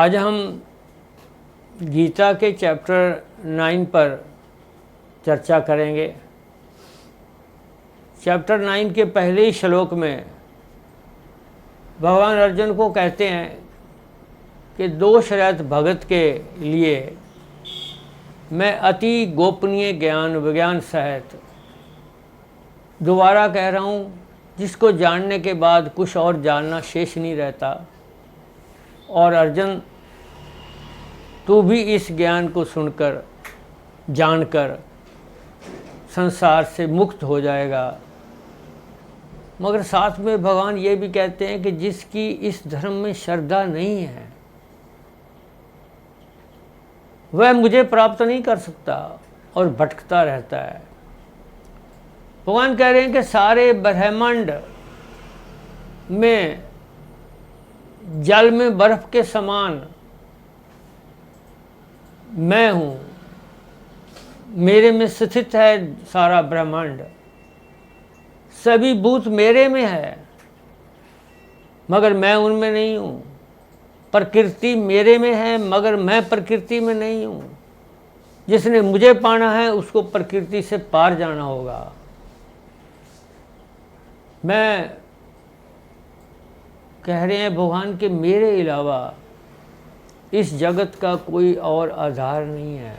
आज हम गीता के चैप्टर 9 पर चर्चा करेंगे। चैप्टर 9 के पहले ही श्लोक में भगवान अर्जुन को कहते हैं कि दोष रहित भगत के लिए मैं अति गोपनीय ज्ञान विज्ञान सहित दोबारा कह रहा हूँ, जिसको जानने के बाद कुछ और जानना शेष नहीं रहता। और अर्जुन, तू भी इस ज्ञान को सुनकर जानकर संसार से मुक्त हो जाएगा। मगर साथ में भगवान ये भी कहते हैं कि जिसकी इस धर्म में श्रद्धा नहीं है वह मुझे प्राप्त नहीं कर सकता और भटकता रहता है। भगवान कह रहे हैं कि सारे ब्रह्मांड में जल में बर्फ के समान मैं हूँ, मेरे में स्थित है सारा ब्रह्मांड, सभी भूत मेरे में है मगर मैं उनमें नहीं हूँ। प्रकृति मेरे में है मगर मैं प्रकृति में नहीं हूँ। जिसने मुझे पाना है उसको प्रकृति से पार जाना होगा। मैं कह रहे हैं भगवान के मेरे अलावा इस जगत का कोई और आधार नहीं है,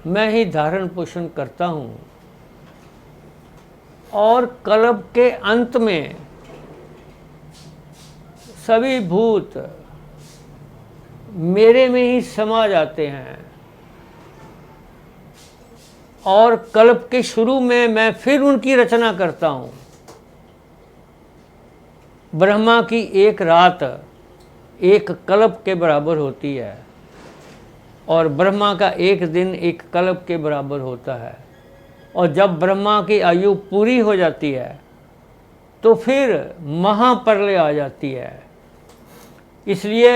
मैं ही धारण पोषण करता हूँ। और कल्प के अंत में सभी भूत मेरे में ही समा जाते हैं और कल्प के शुरू में मैं फिर उनकी रचना करता हूँ। ब्रह्मा की एक रात एक कल्प के बराबर होती है और ब्रह्मा का एक दिन एक कल्प के बराबर होता है। और जब ब्रह्मा की आयु पूरी हो जाती है तो फिर महाप्रलय आ जाती है। इसलिए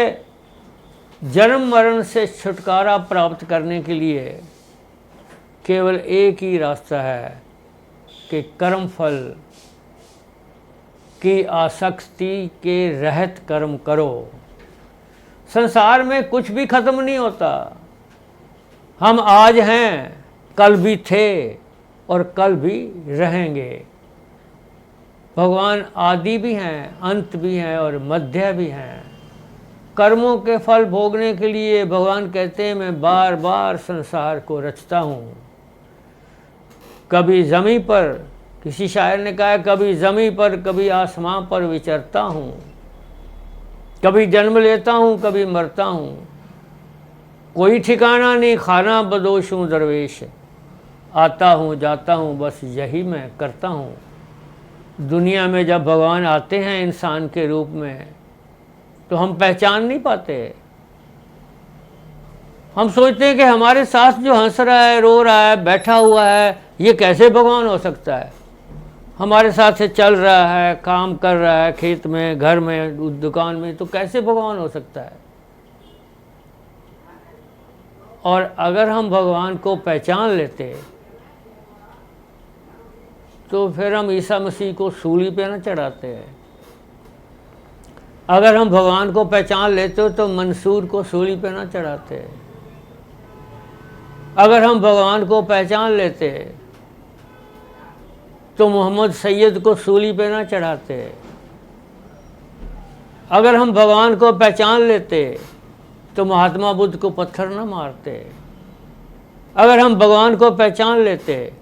जन्म मरण से छुटकारा प्राप्त करने के लिए केवल एक ही रास्ता है कि कर्म फल की आसक्ति के रहित कर्म करो। संसार में कुछ भी खत्म नहीं होता। हम आज हैं, कल भी थे और कल भी रहेंगे। भगवान आदि भी हैं, अंत भी हैं और मध्य भी हैं। कर्मों के फल भोगने के लिए भगवान कहते हैं मैं बार बार संसार को रचता हूँ। कभी ज़मीं पर, किसी शायर ने कहा कभी ज़मीं पर कभी आसमां पर विचरता हूँ, कभी जन्म लेता हूँ कभी मरता हूँ, कोई ठिकाना नहीं खाना बदोश हूँ दरवेश, आता हूँ जाता हूँ बस यही मैं करता हूँ। दुनिया में जब भगवान आते हैं इंसान के रूप में तो हम पहचान नहीं पाते। हम सोचते हैं कि हमारे साथ जो हंस रहा है, रो रहा है, बैठा हुआ है, ये कैसे भगवान हो सकता है। हमारे साथ से चल रहा है, काम कर रहा है, खेत में, घर में, दुकान में, तो कैसे भगवान हो सकता है। और अगर हम भगवान को पहचान लेते तो फिर हम ईसा मसीह को सूली पे ना चढ़ाते हैं। अगर हम भगवान को पहचान लेते तो मंसूर को सूली पे ना चढ़ाते। अगर हम भगवान को पहचान लेते तो मोहम्मद सैयद को सूली पे ना चढ़ाते। अगर हम भगवान को पहचान लेते तो महात्मा बुद्ध को पत्थर ना मारते। अगर हम भगवान को पहचान लेते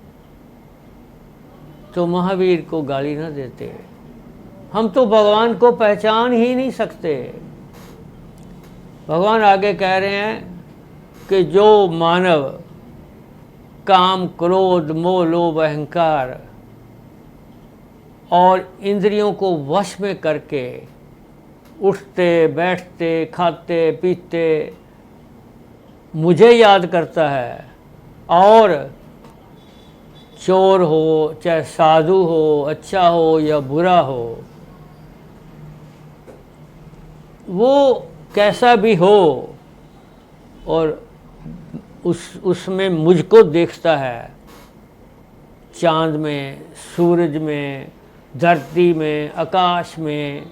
तो महावीर को गाली ना देते। हम तो भगवान को पहचान ही नहीं सकते। भगवान आगे कह रहे हैं कि जो मानव काम, क्रोध, मोह, लोभ, अहंकार और इंद्रियों को वश में करके उठते, बैठते, खाते, पीते मुझे याद करता है, और चोर हो, चाहे साधु हो, अच्छा हो या बुरा हो, वो कैसा भी हो, और उसमें मुझको देखता है। चांद में, सूरज में, धरती में, आकाश में,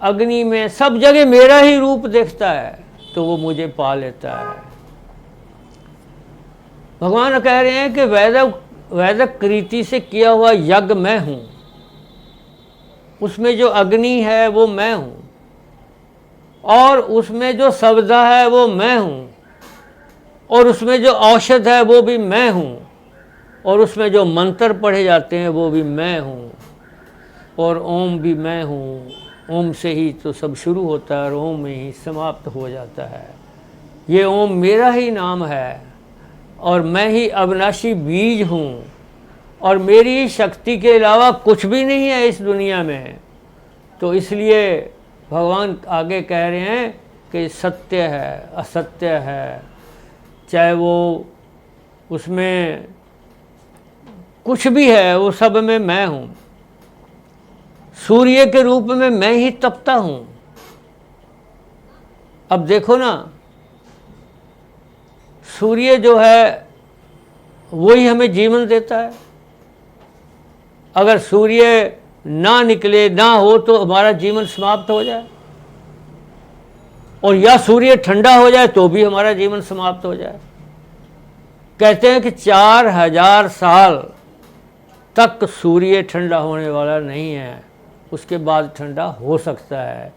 अग्नि में, सब जगह मेरा ही रूप देखता है तो वो मुझे पा लेता है। भगवान कह रहे हैं कि वैदिक रीति से किया हुआ यज्ञ मैं हूँ, उसमें जो अग्नि है वो मैं हूँ, और उसमें जो सब्दा है वो मैं हूँ, और उसमें जो औषध है वो भी मैं हूँ, और उसमें जो मंत्र पढ़े जाते हैं वो भी मैं हूँ, और ओम भी मैं हूँ। ओम से ही तो सब शुरू होता है और ओम में ही समाप्त हो जाता है। ये ओम मेरा ही नाम है और मैं ही अविनाशी बीज हूँ, और मेरी शक्ति के अलावा कुछ भी नहीं है इस दुनिया में। तो इसलिए भगवान आगे कह रहे हैं कि सत्य है, असत्य है, चाहे वो उसमें कुछ भी है, वो सब में मैं हूँ। सूर्य के रूप में मैं ही तपता हूँ। अब देखो ना, सूर्य जो है वही हमें जीवन देता है। अगर सूर्य ना निकले, ना हो, तो हमारा जीवन समाप्त हो जाए, और या सूर्य ठंडा हो जाए तो भी हमारा जीवन समाप्त हो जाए। कहते हैं कि 4000 साल तक सूर्य ठंडा होने वाला नहीं है, उसके बाद ठंडा हो सकता है।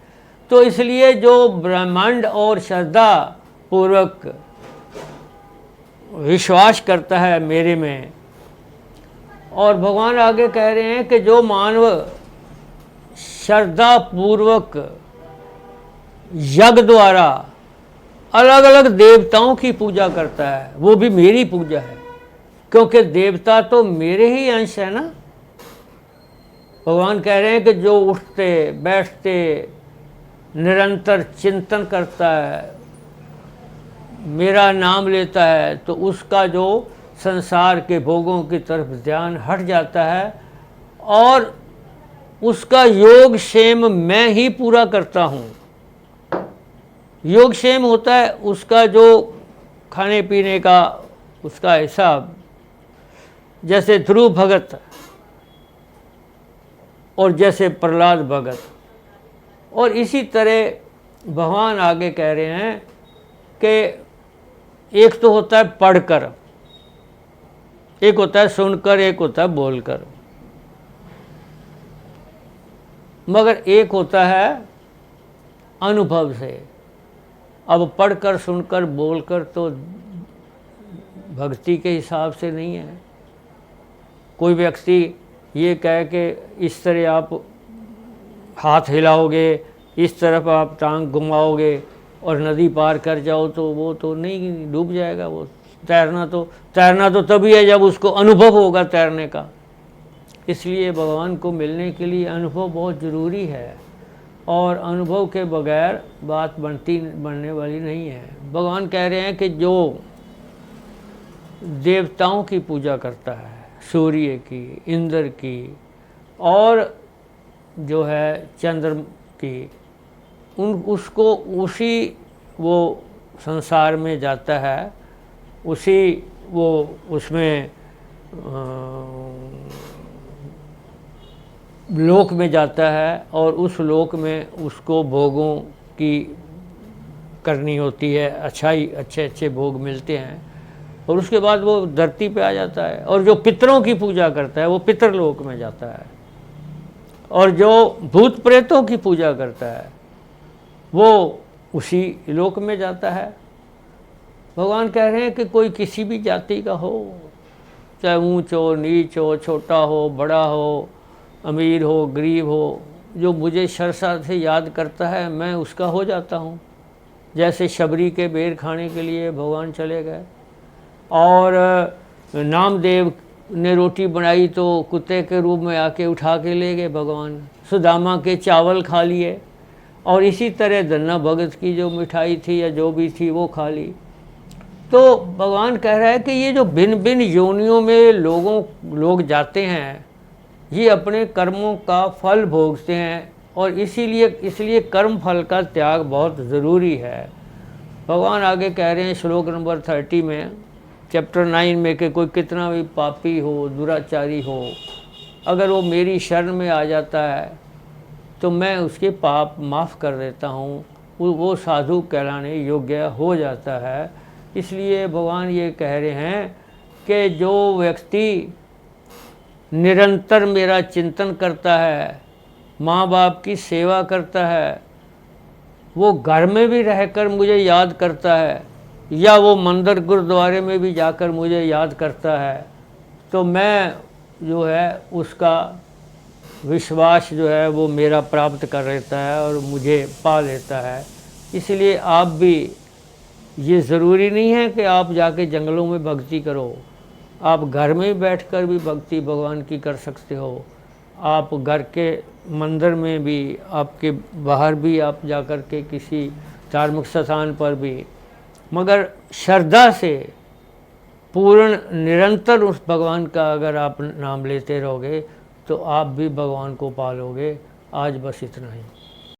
तो इसलिए जो ब्रह्मांड और श्रद्धा पूर्वक विश्वास करता है मेरे में, और भगवान आगे कह रहे हैं कि जो मानव श्रद्धा पूर्वक यज्ञ द्वारा अलग अलग देवताओं की पूजा करता है, वो भी मेरी पूजा है, क्योंकि देवता तो मेरे ही अंश है ना। भगवान कह रहे हैं कि जो उठते बैठते निरंतर चिंतन करता है, मेरा नाम लेता है, तो उसका जो संसार के भोगों की तरफ ध्यान हट जाता है, और उसका योगक्षेम मैं ही पूरा करता हूँ। योगक्षेम होता है उसका जो खाने पीने का उसका हिसाब, जैसे ध्रुव भगत और जैसे प्रहलाद भगत। और इसी तरह भगवान आगे कह रहे हैं कि एक तो होता है पढ़कर, एक होता है सुनकर, एक होता है बोलकर, मगर एक होता है अनुभव से। अब पढ़कर, सुनकर, बोलकर तो भक्ति के हिसाब से नहीं है। कोई व्यक्ति ये कहे कि इस तरह आप हाथ हिलाओगे, इस तरफ आप टांग घुमाओगे और नदी पार कर जाओ, तो वो तो नहीं, डूब जाएगा। वो तैरना तो तभी है जब उसको अनुभव होगा तैरने का। इसलिए भगवान को मिलने के लिए अनुभव बहुत ज़रूरी है, और अनुभव के बगैर बात बनने वाली नहीं है। भगवान कह रहे हैं कि जो देवताओं की पूजा करता है, सूर्य की, इंद्र की, और जो है चंद्र की, उसको उसी वो संसार में जाता है, उसी वो उसमें लोक में जाता है, और उस लोक में उसको भोगों की करनी होती है, अच्छे भोग मिलते हैं, और उसके बाद वो धरती पे आ जाता है। और जो पितरों की पूजा करता है वो पितरलोक में जाता है, और जो भूत प्रेतों की पूजा करता है वो उसी लोक में जाता है। भगवान कह रहे हैं कि कोई किसी भी जाति का हो, चाहे ऊंच हो, नीच हो, छोटा हो, बड़ा हो, अमीर हो, गरीब हो, जो मुझे श्रद्धा से याद करता है मैं उसका हो जाता हूँ। जैसे शबरी के बेर खाने के लिए भगवान चले गए, और नामदेव ने रोटी बनाई तो कुत्ते के रूप में आके उठा के ले गए भगवान। सुदामा के चावल खा लिए, और इसी तरह धन्ना भगत की जो मिठाई थी या जो भी थी वो खा ली। तो भगवान कह रहा है कि ये जो भिन्न भिन्न योनियों में लोग जाते हैं, ये अपने कर्मों का फल भोगते हैं, और इसलिए कर्म फल का त्याग बहुत ज़रूरी है। भगवान आगे कह रहे हैं श्लोक नंबर 30 में, चैप्टर 9 में, कि कोई कितना भी पापी हो, दुराचारी हो, अगर वो मेरी शरण में आ जाता है तो मैं उसके पाप माफ़ कर देता हूँ, वो साधु कहलाने योग्य हो जाता है। इसलिए भगवान ये कह रहे हैं कि जो व्यक्ति निरंतर मेरा चिंतन करता है, माँ बाप की सेवा करता है, वो घर में भी रहकर मुझे याद करता है या वो मंदिर गुरुद्वारे में भी जाकर मुझे याद करता है, तो मैं जो है उसका विश्वास जो है वो मेरा प्राप्त कर लेता है और मुझे पा लेता है। इसलिए आप भी, ये ज़रूरी नहीं है कि आप जाके जंगलों में भक्ति करो, आप घर में बैठकर भी भक्ति भगवान की कर सकते हो। आप घर के मंदिर में भी, आपके बाहर भी आप जाकर के किसी धार्मिक स्थान पर भी, मगर श्रद्धा से पूर्ण निरंतर उस भगवान का अगर आप नाम लेते रहोगे तो आप भी भगवान को पालोगे। आज बस इतना ही।